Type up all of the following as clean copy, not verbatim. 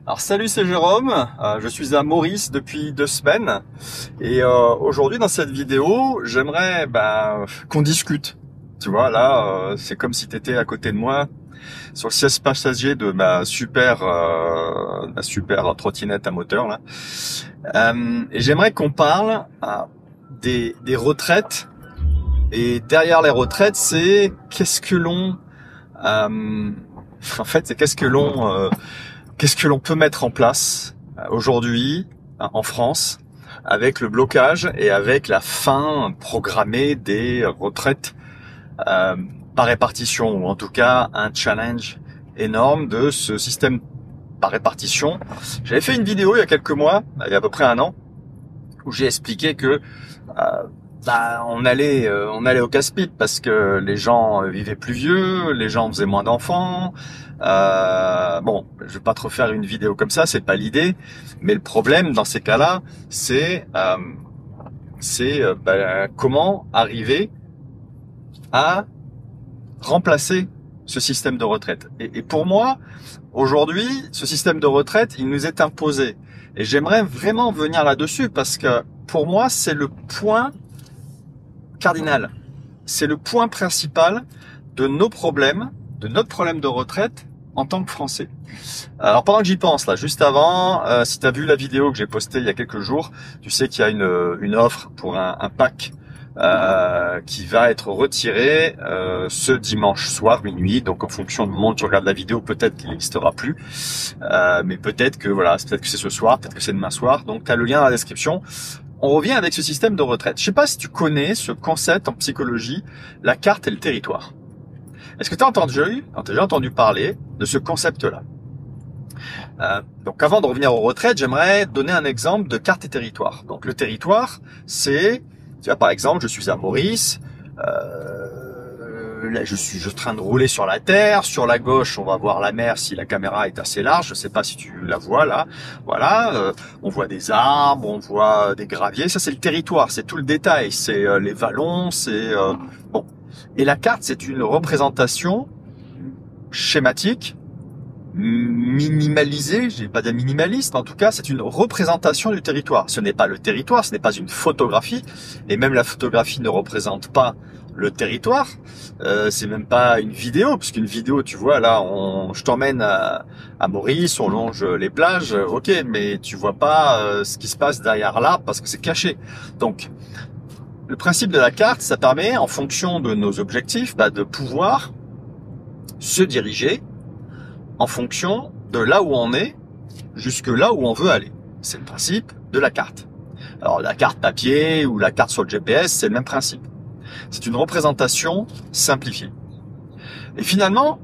Alors salut, c'est Jérôme, je suis à Maurice depuis 2 semaines et aujourd'hui dans cette vidéo j'aimerais qu'on discute. Tu vois là, c'est comme si tu étais à côté de moi sur le siège passager de ma super trottinette à moteur là. Et j'aimerais qu'on parle des retraites, et derrière les retraites c'est qu'est-ce que l'on qu'est-ce que l'on peut mettre en place aujourd'hui en France avec le blocage et avec la fin programmée des retraites par répartition, ou en tout cas un challenge énorme de ce système par répartition. J'avais fait une vidéo il y a quelques mois, il y a à peu près un an, où j'ai expliqué que on allait au casse-pipe parce que les gens vivaient plus vieux, les gens faisaient moins d'enfants. Bon, je vais pas te refaire une vidéo comme ça, c'est pas l'idée. Mais le problème dans ces cas-là, c'est comment arriver à remplacer ce système de retraite. Et pour moi, aujourd'hui, ce système de retraite, il nous est imposé. Et j'aimerais vraiment venir là-dessus parce que pour moi, c'est le point cardinal. C'est le point principal de nos problèmes, de notre problème de retraite en tant que Français. Alors pendant que j'y pense, là, juste avant, si tu as vu la vidéo que j'ai postée il y a quelques jours, tu sais qu'il y a une offre pour un pack qui va être retiré ce dimanche soir minuit. Donc en fonction du moment où tu regardes la vidéo, peut-être qu'il n'existera plus, mais peut-être que c'est ce soir, peut-être que c'est demain soir. Donc tu as le lien dans la description. On revient avec ce système de retraite. Je sais pas si tu connais ce concept en psychologie, la carte et le territoire. Est-ce que tu as déjà entendu parler de ce concept-là? Donc avant de revenir aux retraites, j'aimerais donner un exemple de carte et territoire. Donc le territoire, c'est, tu vois, par exemple, je suis à Maurice, là je suis en train de rouler sur la terre, sur la gauche on va voir la mer si la caméra est assez large, je sais pas si tu la vois là, voilà, on voit des arbres, on voit des graviers, ça c'est le territoire, c'est tout le détail, c'est les vallons, c'est bon. Et la carte c'est une représentation schématique, minimalisée, j'ai pas dire minimaliste, mais en tout cas c'est une représentation du territoire. Ce n'est pas le territoire, ce n'est pas une photographie, et même la photographie ne représente pas le territoire, c'est même pas une vidéo, puisqu'une vidéo, tu vois, là, je t'emmène à Maurice, on longe les plages, ok, mais tu vois pas ce qui se passe derrière l'arbre parce que c'est caché. Donc, le principe de la carte, ça permet, en fonction de nos objectifs, de pouvoir se diriger en fonction de là où on est, jusque là où on veut aller. C'est le principe de la carte. Alors, la carte papier ou la carte sur le GPS, c'est le même principe. C'est une représentation simplifiée. Et finalement,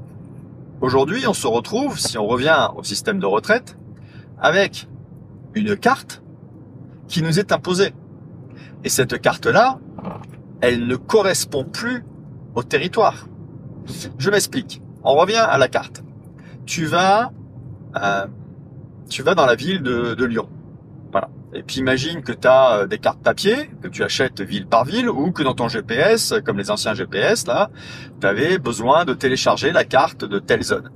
aujourd'hui, on se retrouve, si on revient au système de retraite, avec une carte qui nous est imposée. Et cette carte-là, elle ne correspond plus au territoire. Je m'explique. On revient à la carte. Tu vas dans la ville de Lyon. Voilà. Et puis imagine que tu as des cartes papier, que tu achètes ville par ville, ou que dans ton GPS, comme les anciens GPS, là, tu avais besoin de télécharger la carte de telle zone.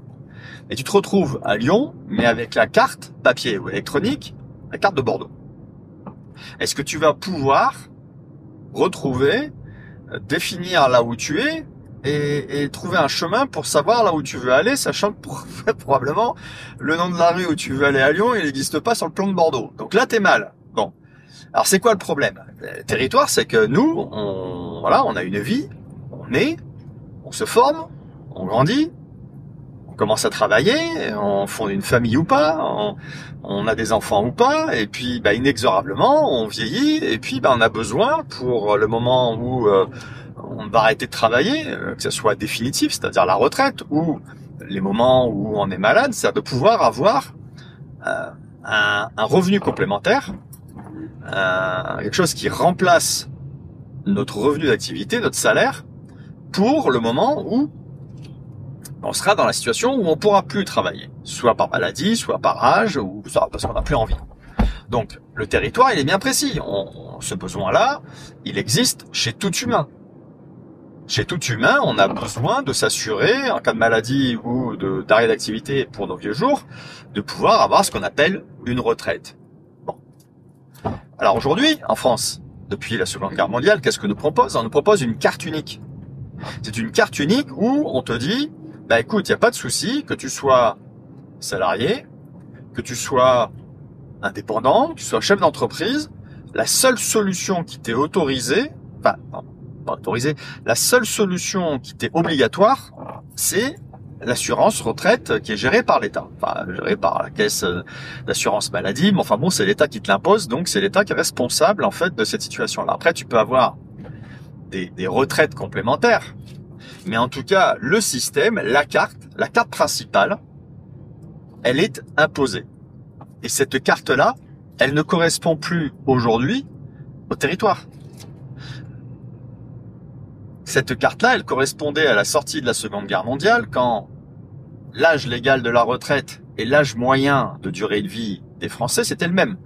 Et tu te retrouves à Lyon, mais avec la carte papier ou électronique, la carte de Bordeaux. Est-ce que tu vas pouvoir retrouver, définir là où tu es, et trouver un chemin pour savoir là où tu veux aller, sachant que probablement le nom de la rue où tu veux aller à Lyon, il n'existe pas sur le plan de Bordeaux. Donc là, t'es mal. Bon. Alors c'est quoi le problème? Le territoire, c'est que nous, on a une vie, on se forme, on grandit, on commence à travailler, on fonde une famille ou pas, on a des enfants ou pas, et puis inexorablement, on vieillit, et puis on a besoin, pour le moment où on va arrêter de travailler, que ce soit définitif, c'est-à-dire la retraite, ou les moments où on est malade, c'est de pouvoir avoir un revenu complémentaire, quelque chose qui remplace notre revenu d'activité, notre salaire, pour le moment où on sera dans la situation où on pourra plus travailler, soit par maladie, soit par âge, ou soit parce qu'on n'a plus envie. Donc le territoire, il est bien précis. Ce besoin-là, il existe chez tout humain. Chez tout humain, on a besoin de s'assurer, en cas de maladie ou d'arrêt d'activité pour nos vieux jours, de pouvoir avoir ce qu'on appelle une retraite. Bon. Alors aujourd'hui, en France, depuis la Seconde Guerre mondiale, qu'est-ce que nous propose? On nous propose une carte unique. C'est une carte unique où on te dit, bah écoute, il n'y a pas de souci, que tu sois salarié, que tu sois indépendant, que tu sois chef d'entreprise, la seule solution qui t'est autorisée, enfin, non, pas autorisée, la seule solution qui t'est obligatoire, c'est l'assurance retraite qui est gérée par l'État, enfin gérée par la caisse d'assurance maladie, mais enfin bon, c'est l'État qui te l'impose, donc c'est l'État qui est responsable en fait de cette situation-là. Après, tu peux avoir des retraites complémentaires, mais en tout cas, le système, la carte principale, elle est imposée. Et cette carte-là, elle ne correspond plus aujourd'hui au territoire. Cette carte-là, elle correspondait à la sortie de la Seconde Guerre mondiale, quand l'âge légal de la retraite et l'âge moyen de durée de vie des Français, c'était le même.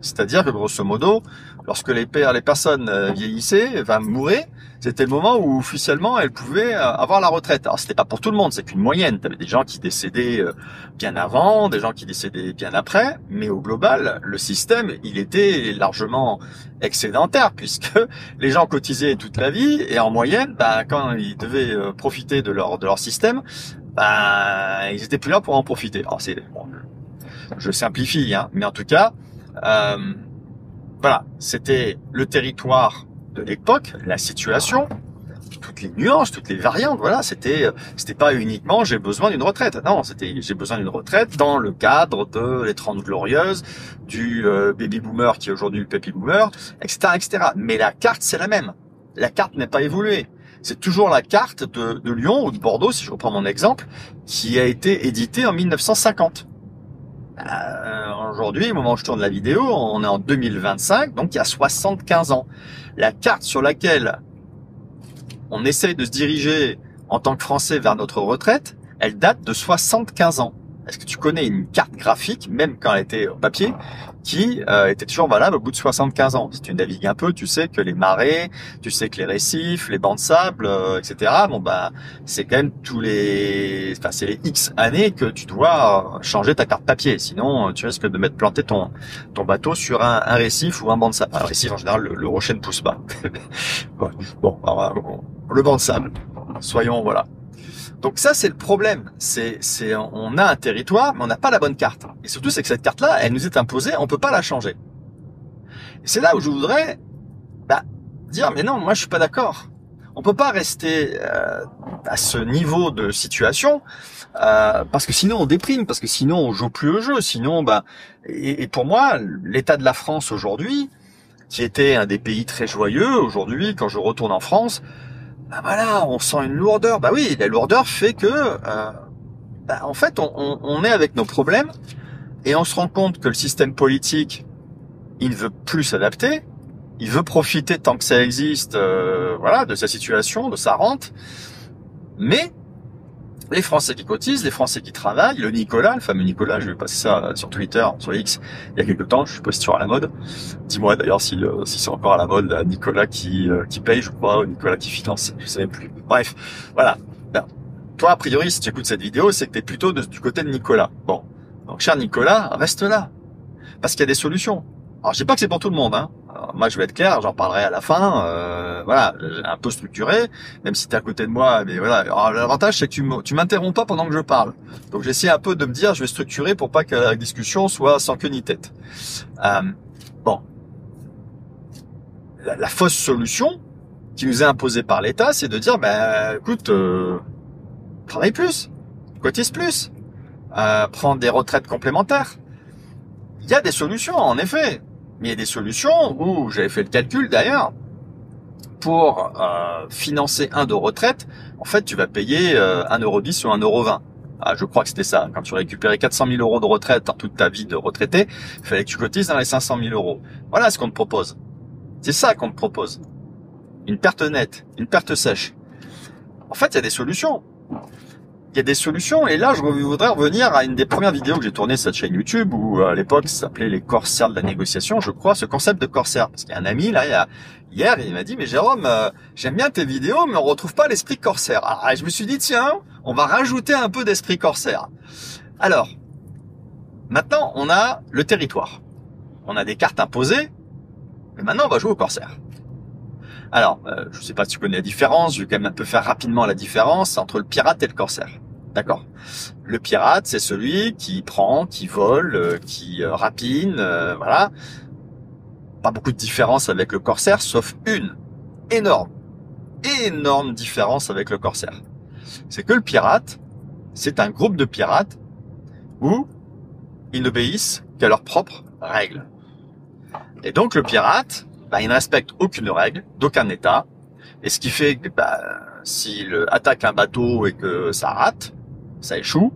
C'est-à-dire que grosso modo, lorsque les personnes vieillissaient, mouraient, c'était le moment où officiellement elles pouvaient avoir la retraite. Alors c'était pas pour tout le monde, c'est qu'une moyenne. T'avais des gens qui décédaient bien avant, des gens qui décédaient bien après, mais au global, le système, il était largement excédentaire puisque les gens cotisaient toute la vie et en moyenne, quand ils devaient profiter de leur système, ils étaient plus là pour en profiter. Alors je simplifie, mais en tout cas, voilà, c'était le territoire de l'époque, la situation, toutes les nuances, toutes les variantes. Voilà, c'était pas uniquement j'ai besoin d'une retraite. Non, c'était j'ai besoin d'une retraite dans le cadre de les 30 glorieuses, du baby boomer qui est aujourd'hui le baby boomer, etc., etc. Mais la carte c'est la même. La carte n'est pas évoluée. C'est toujours la carte de Lyon ou de Bordeaux, si je reprends mon exemple, qui a été éditée en 1950. Aujourd'hui, au moment où je tourne la vidéo, on est en 2025, donc il y a 75 ans. La carte sur laquelle on essaye de se diriger en tant que Français vers notre retraite, elle date de 75 ans. Est-ce que tu connais une carte graphique, même quand elle était au papier, qui était toujours valable au bout de 75 ans? Si tu navigues un peu, tu sais que les marées, tu sais que les récifs, les bancs de sable, etc. C'est quand même c'est les X années que tu dois changer ta carte papier. Sinon, tu risques de mettre planter ton bateau sur un récif ou un banc de sable. Un récif, en général, le rocher ne pousse pas. Bon, alors, le banc de sable. Soyons, voilà. Donc ça, c'est le problème. On a un territoire, mais on n'a pas la bonne carte. Et surtout, c'est que cette carte-là, elle nous est imposée, on peut pas la changer. Et c'est là où je voudrais dire, mais non, moi, je suis pas d'accord. On peut pas rester à ce niveau de situation, parce que sinon on déprime, parce que sinon on joue plus au jeu. Sinon, et pour moi, l'état de la France aujourd'hui, qui était un des pays très joyeux, aujourd'hui, quand je retourne en France, voilà, on sent une lourdeur. Oui, la lourdeur fait que, en fait, on est avec nos problèmes et on se rend compte que le système politique, il ne veut plus s'adapter. Il veut profiter tant que ça existe, de sa situation, de sa rente. Mais les Français qui cotisent, les Français qui travaillent, le Nicolas, le fameux Nicolas, je vais passer ça sur Twitter, sur X, il y a quelques temps, je sais pas si c'est toujours à la mode. Dis-moi d'ailleurs si c'est encore à la mode, là, Nicolas qui paye, je crois, ou Nicolas qui finance, je sais même plus. Bref, voilà. Toi, a priori, si tu écoutes cette vidéo, c'est que tu es plutôt du côté de Nicolas. Bon, donc cher Nicolas, reste là, parce qu'il y a des solutions. Alors, je dis pas que c'est pour tout le monde, Alors, moi, je vais être clair, j'en parlerai à la fin. J'ai un peu structuré, même si t'es à côté de moi. Mais voilà, alors, l'avantage, c'est que tu m'interromps pas pendant que je parle. Donc, j'essaie un peu de me dire, je vais structurer pour pas que la discussion soit sans queue ni tête. La fausse solution qui nous est imposée par l'État, c'est de dire, écoute, travaille plus, cotise plus, prends des retraites complémentaires. Il y a des solutions, en effet. Mais il y a des solutions où j'avais fait le calcul d'ailleurs. Pour financer un de retraite, en fait, tu vas payer 1,10 € ou 1,20 €. Je crois que c'était ça. Quand tu récupérais 400 000 € de retraite dans toute ta vie de retraité, il fallait que tu cotises dans les 500 000 €. Voilà ce qu'on te propose. C'est ça qu'on te propose. Une perte nette, une perte sèche. En fait, il y a des solutions. Il y a des solutions. Et là, je voudrais revenir à une des premières vidéos que j'ai tournées sur cette chaîne YouTube, où à l'époque, ça s'appelait les corsaires de la négociation, je crois, ce concept de corsaire. Parce qu'il y a un ami, là, hier, il m'a dit, mais Jérôme, j'aime bien tes vidéos, mais on retrouve pas l'esprit corsaire. Alors, je me suis dit, tiens, on va rajouter un peu d'esprit corsaire. Alors, maintenant, on a le territoire. On a des cartes imposées, mais maintenant, on va jouer au corsaire. Alors, je sais pas si tu connais la différence, je vais quand même un peu faire rapidement la différence entre le pirate et le corsaire. D'accord. Le pirate, c'est celui qui prend, qui vole, qui rapine, voilà. Pas beaucoup de différence avec le corsaire, sauf une énorme différence avec le corsaire. C'est que le pirate, c'est un groupe de pirates où ils n'obéissent qu'à leurs propres règles. Et donc le pirate, il ne respecte aucune règle d'aucun État. Et ce qui fait que s'il attaque un bateau et que ça rate, ça échoue,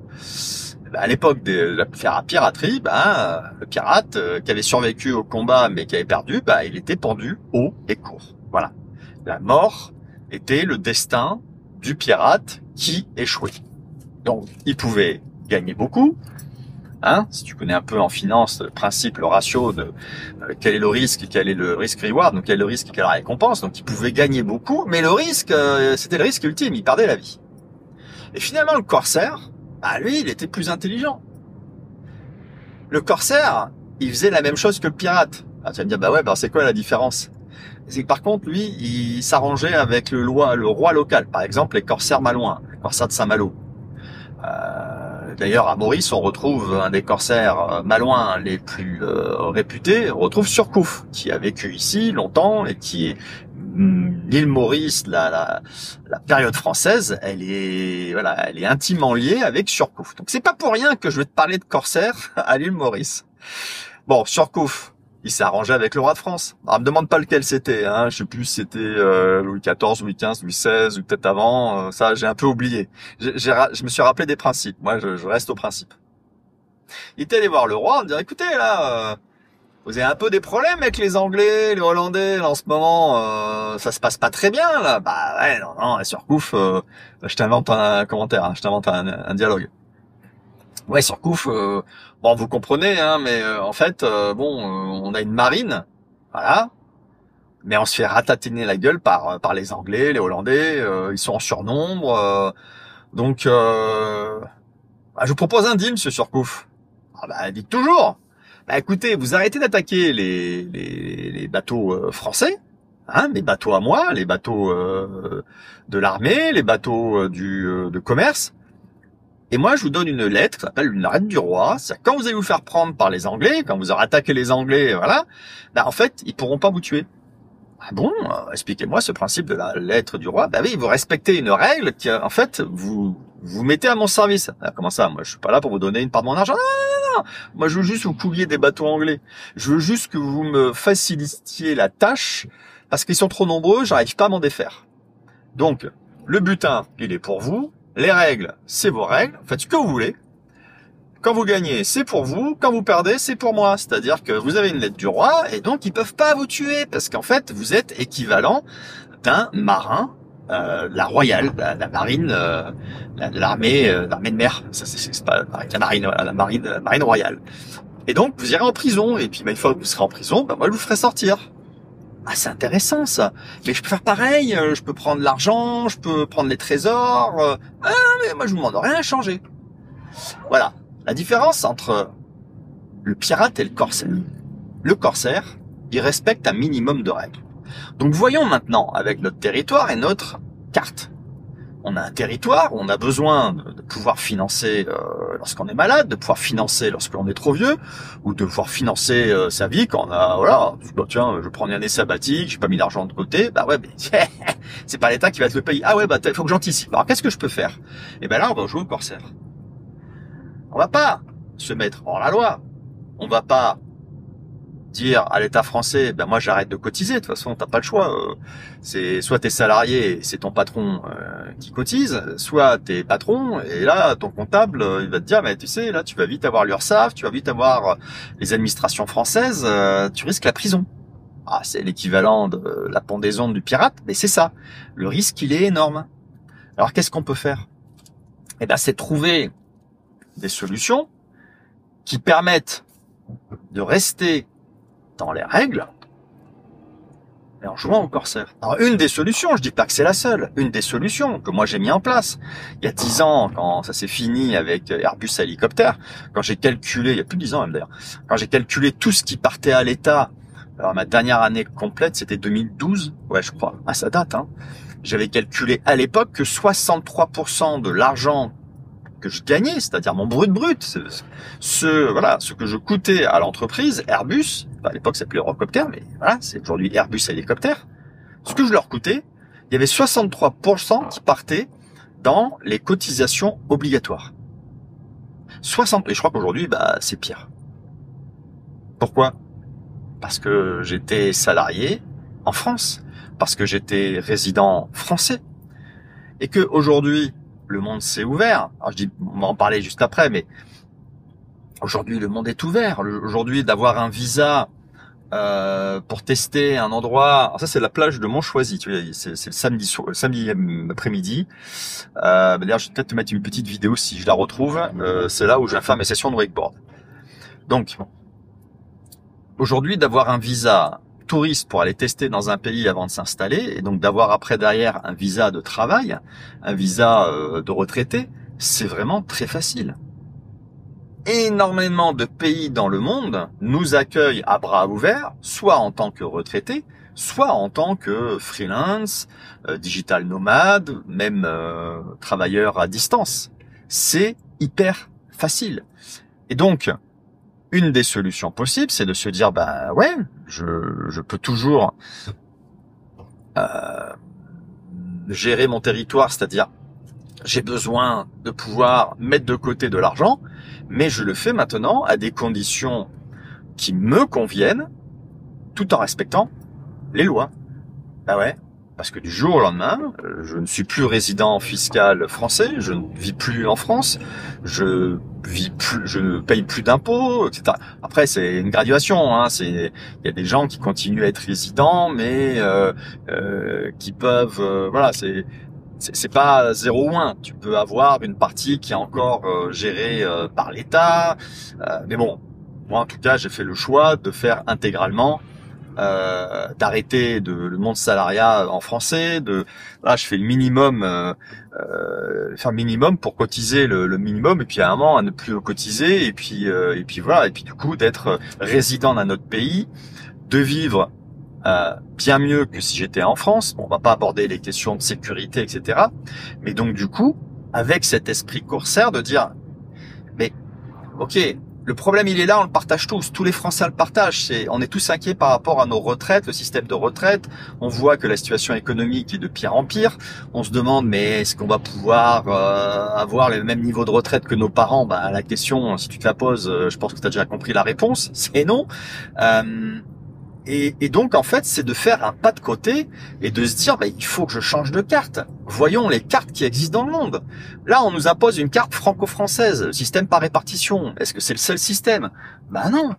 à l'époque de la piraterie, le pirate qui avait survécu au combat mais qui avait perdu, il était pendu haut et court. Voilà. La mort était le destin du pirate qui échouait. Donc, il pouvait gagner beaucoup. Si tu connais un peu en finance le principe, le ratio de quel est le risque, quel est le risk-reward, donc quel est le risque et quelle est la récompense. Donc, il pouvait gagner beaucoup, mais le risque, c'était le risque ultime, il perdait la vie. Et finalement, le corsaire, lui, il était plus intelligent. Le corsaire, il faisait la même chose que le pirate. Tu vas me dire, c'est quoi la différence? C'est que par contre, lui, il s'arrangeait avec le roi local. Par exemple, les corsaires malouins, les corsaires de Saint-Malo. D'ailleurs, à Maurice, on retrouve un des corsaires malouins les plus réputés, on retrouve Surcouf, qui a vécu ici longtemps et qui est l'île Maurice, la période française, elle est intimement liée avec Surcouf. Donc c'est pas pour rien que je vais te parler de corsaire à l'île Maurice. Bon, Surcouf, il s'est arrangé avec le roi de France. Alors, me demande pas lequel c'était, je sais plus si c'était Louis XIV, Louis XV, Louis XVI ou peut-être avant, ça j'ai un peu oublié. Je me suis rappelé des principes, moi je reste aux principes. Il était allé voir le roi, en disant écoutez là, vous avez un peu des problèmes avec les Anglais, les Hollandais là, en ce moment, ça se passe pas très bien là. Non, Surcouf, je t'invente un commentaire, je t'invente un dialogue. Ouais, Surcouf, vous comprenez, mais en fait, on a une marine, voilà, mais on se fait ratatiner la gueule par les Anglais, les Hollandais, ils sont en surnombre, donc je vous propose un deal, monsieur Surcouf. Dites toujours. Écoutez, vous arrêtez d'attaquer les bateaux français, mes bateaux à moi, les bateaux de l'armée, les bateaux de commerce. Et moi, je vous donne une lettre qui s'appelle une lettre du roi. C'est quand vous allez vous faire prendre par les Anglais, quand vous aurez attaqué les Anglais, voilà, en fait, ils pourront pas vous tuer. Expliquez-moi ce principe de la lettre du roi. Oui, vous respectez une règle qui, en fait, vous mettez à mon service. Comment ça? Moi, je suis pas là pour vous donner une part de mon argent. Non. Moi, je veux juste que vous couliez des bateaux anglais. Je veux juste que vous me facilitiez la tâche parce qu'ils sont trop nombreux, j'arrive pas à m'en défaire. Donc, le butin, il est pour vous. Les règles, c'est vos règles. Faites ce que vous voulez. Quand vous gagnez, c'est pour vous. Quand vous perdez, c'est pour moi. C'est-à-dire que vous avez une lettre du roi et donc ils peuvent pas vous tuer parce qu'en fait, vous êtes équivalent d'un marin, la royale, la marine, l'armée de mer. Ça, c'est pas la marine, voilà, la marine royale. Et donc, vous irez en prison. Et puis, une fois que vous serez en prison, moi, je vous ferai sortir. C'est intéressant ça. Mais je peux faire pareil, je peux prendre l'argent, je peux prendre les trésors. Mais moi je vous demande rien à changer. Voilà. La différence entre le pirate et le corsaire. Le corsaire, il respecte un minimum de règles. Donc voyons maintenant avec notre territoire et notre carte. On a un territoire, on a besoin de pouvoir financer lorsqu'on est malade, de pouvoir financer lorsqu'on est trop vieux, ou de pouvoir financer sa vie quand on a, tiens, je prends une année sabbatique, j'ai pas mis d'argent de côté, mais c'est pas l'État qui va te le payer. Il faut que j'anticipe. Alors qu'est-ce que je peux faire? Là, on va jouer au corsaire. On va pas se mettre hors la loi. On va pas dire à l'État français, moi j'arrête de cotiser, de toute façon t'as pas le choix, c'est soit t'es salarié, c'est ton patron qui cotise, soit t'es patron et là ton comptable il va te dire mais tu sais là tu vas vite avoir l'URSSAF, tu vas vite avoir les administrations françaises, tu risques la prison. C'est l'équivalent de la pendaison du pirate, mais c'est ça. Le risque il est énorme. Alors qu'est-ce qu'on peut faire? Eh ben, c'est trouver des solutions qui permettent de rester dans les règles et en jouant au corsaire. Alors, une des solutions, je dis pas que c'est la seule, une des solutions que moi j'ai mis en place, il y a 10 ans, quand ça s'est fini avec Airbus hélicoptère, quand j'ai calculé, il y a plus de 10 ans même d'ailleurs, quand j'ai calculé tout ce qui partait à l'État, alors ma dernière année complète, c'était 2012, ouais je crois, ah ça date, hein. J'avais calculé à l'époque que 63% de l'argent que je gagnais, c'est-à-dire mon brut, ce que je coûtais à l'entreprise Airbus, à l'époque ça s'appelait Eurocopter, mais voilà, c'est aujourd'hui Airbus hélicoptère, ce que je leur coûtais, il y avait 63% qui partaient dans les cotisations obligatoires. 60, et je crois qu'aujourd'hui, c'est pire. Pourquoi? Parce que j'étais salarié en France, parce que j'étais résident français, et que aujourd'hui, le monde s'est ouvert. Alors je dis, on va en parler juste après, mais aujourd'hui le monde est ouvert. Aujourd'hui, d'avoir un visa pour tester un endroit. Alors ça, c'est la plage de Montchoisy. Tu vois, c'est le samedi après-midi. D'ailleurs, je vais peut-être te mettre une petite vidéo si je la retrouve. C'est là où je vais faire mes sessions de wakeboard. Donc, aujourd'hui, d'avoir un visa touriste pour aller tester dans un pays avant de s'installer, et donc d'avoir après derrière un visa de travail, un visa de retraité, c'est vraiment très facile. Énormément de pays dans le monde nous accueillent à bras ouverts, soit en tant que retraités, soit en tant que freelance, digital nomade, même travailleur à distance. C'est hyper facile. Et donc, une des solutions possibles, c'est de se dire, ouais, je peux toujours gérer mon territoire, c'est-à-dire j'ai besoin de pouvoir mettre de côté de l'argent, mais je le fais maintenant à des conditions qui me conviennent, tout en respectant les lois. Ouais, parce que du jour au lendemain, je ne suis plus résident fiscal français, je ne vis plus en France, je ne paye plus d'impôts, etc. Après, c'est une graduation, hein. Il y a des gens qui continuent à être résidents, mais qui peuvent, voilà, c'est pas 0 ou 1. Tu peux avoir une partie qui est encore gérée par l'État, mais bon, moi en tout cas, j'ai fait le choix de faire intégralement. D'arrêter le monde salariat en français, là je fais le minimum, faire le minimum pour cotiser le minimum, et puis à un moment à ne plus cotiser, et puis voilà, et puis du coup d'être résident d'un autre pays, de vivre bien mieux que si j'étais en France. Bon, on va pas aborder les questions de sécurité, etc. Mais donc du coup, avec cet esprit corsaire de dire, mais ok, le problème, il est là, on le partage tous les Français le partagent. On est tous inquiets par rapport à nos retraites, le système de retraite. On voit que la situation économique est de pire en pire. On se demande, mais est-ce qu'on va pouvoir avoir le même niveau de retraite que nos parents? La question, si tu te la poses, je pense que tu as déjà compris la réponse, c'est non. Et donc, en fait, c'est de faire un pas de côté et de se dire, il faut que je change de carte. Voyons les cartes qui existent dans le monde. Là, on nous impose une carte franco-française, système par répartition. Est-ce que c'est le seul système? Non.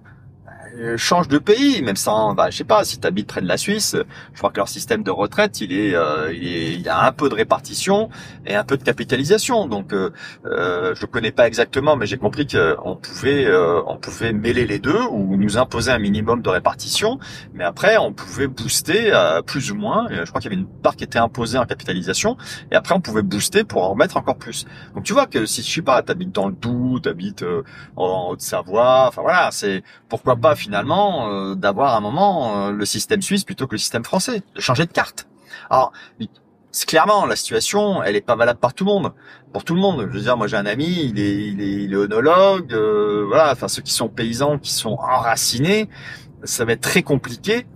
Change de pays, même sans, je sais pas, si tu habites près de la Suisse, je crois que leur système de retraite, il y a un peu de répartition et un peu de capitalisation. Donc, je connais pas exactement, mais j'ai compris qu'on pouvait mêler les deux ou nous imposer un minimum de répartition, mais après, on pouvait booster plus ou moins. Je crois qu'il y avait une part qui était imposée en capitalisation, et après, on pouvait booster pour en remettre encore plus. Donc, tu vois que si, je sais pas, t'habites dans le Doubs, t'habites en Haute-Savoie, enfin voilà, c'est pourquoi pas finalement d'avoir un moment le système suisse plutôt que le système français, de changer de carte. Alors, c'est clairement la situation, elle est pas valable pour tout le monde. Je veux dire, moi j'ai un ami, il est œnologue, voilà, enfin ceux qui sont paysans, qui sont enracinés, ça va être très compliqué.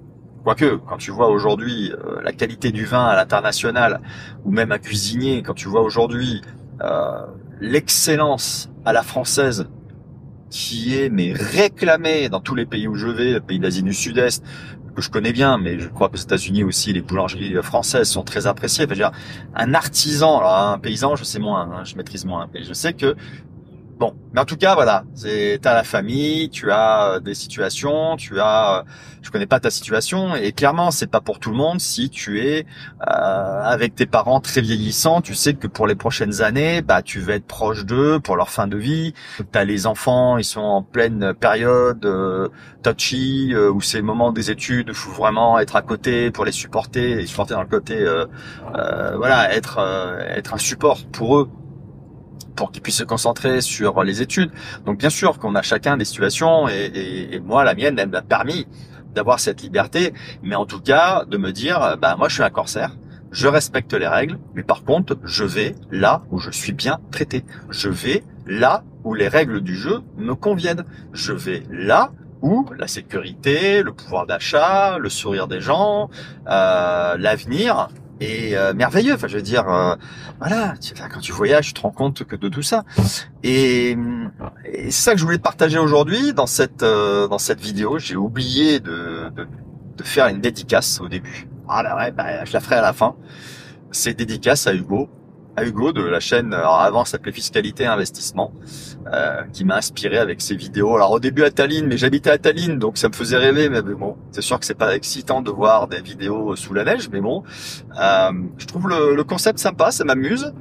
Quoique, quand tu vois aujourd'hui la qualité du vin à l'international, ou même un cuisinier, quand tu vois aujourd'hui l'excellence à la française qui est réclamée dans tous les pays où je vais, les pays d'Asie du Sud-Est, que je connais bien, mais je crois qu'aux États-Unis aussi, les boulangeries françaises sont très appréciées. Enfin, je veux dire, un artisan, alors un paysan, je sais moins, je maîtrise moins, mais je sais que Bon, mais en tout cas, voilà, t'as la famille, tu as des situations, je connais pas ta situation, et clairement, c'est pas pour tout le monde. Si tu es avec tes parents très vieillissants, tu sais que pour les prochaines années, bah, tu vas être proche d'eux pour leur fin de vie. T'as les enfants, ils sont en pleine période touchy, où c'est le moment des études, il faut vraiment être à côté pour les supporter, et supporter dans le côté, voilà, être un support pour eux, pour qu'ils puissent se concentrer sur les études. Donc bien sûr qu'on a chacun des situations, et moi, la mienne, elle m'a permis d'avoir cette liberté, mais en tout cas de me dire, bah moi je suis un corsaire, je respecte les règles, mais par contre je vais là où je suis bien traité, je vais là où les règles du jeu me conviennent, je vais là où la sécurité, le pouvoir d'achat, le sourire des gens, l'avenir est merveilleux. Enfin, je veux dire, voilà, quand tu voyages, tu te rends compte que de tout ça. Et c'est ça que je voulais te partager aujourd'hui dans cette vidéo. J'ai oublié de faire une dédicace au début. Ah là ouais, bah, je la ferai à la fin. C'est dédicace à Hugo. À Hugo de la chaîne, alors avant ça s'appelait Fiscalité et Investissement, qui m'a inspiré avec ses vidéos. Alors au début à Tallinn, mais j'habitais à Tallinn, donc ça me faisait rêver, mais bon, c'est sûr que c'est pas excitant de voir des vidéos sous la neige, mais bon, je trouve le concept sympa, ça m'amuse.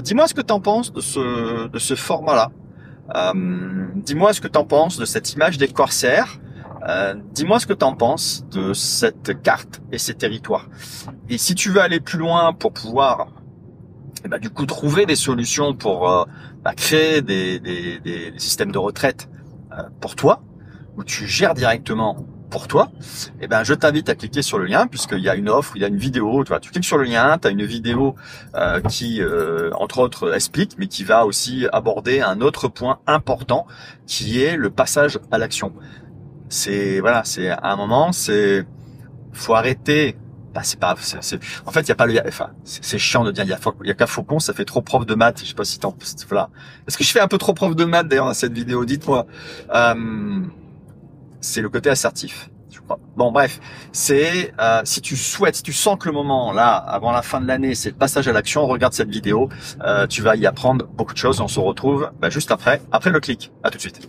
Dis-moi ce que t'en penses de ce format-là. Dis-moi ce que t'en penses de cette image des corsaires. Dis-moi ce que t'en penses de cette carte et ces territoires. Et si tu veux aller plus loin pour pouvoir du coup trouver des solutions pour créer des systèmes de retraite pour toi, où tu gères directement pour toi, je t'invite à cliquer sur le lien, puisqu'il y a une offre, il y a une vidéo, tu cliques sur le lien, tu as une vidéo qui entre autres explique, mais qui va aussi aborder un autre point important qui est le passage à l'action. C'est à un moment, faut arrêter. Bah, en fait, il y a pas c'est chiant de dire, il y a qu'à Faucon, ça fait trop prof de maths. Je sais pas si voilà. Est-ce que je fais un peu trop prof de maths, d'ailleurs, dans cette vidéo? Dites-moi. C'est le côté assertif, je crois. Bon, bref. Si tu sens que le moment, là, avant la fin de l'année, c'est le passage à l'action, regarde cette vidéo. Tu vas y apprendre beaucoup de choses. On se retrouve, juste après le clic. À tout de suite.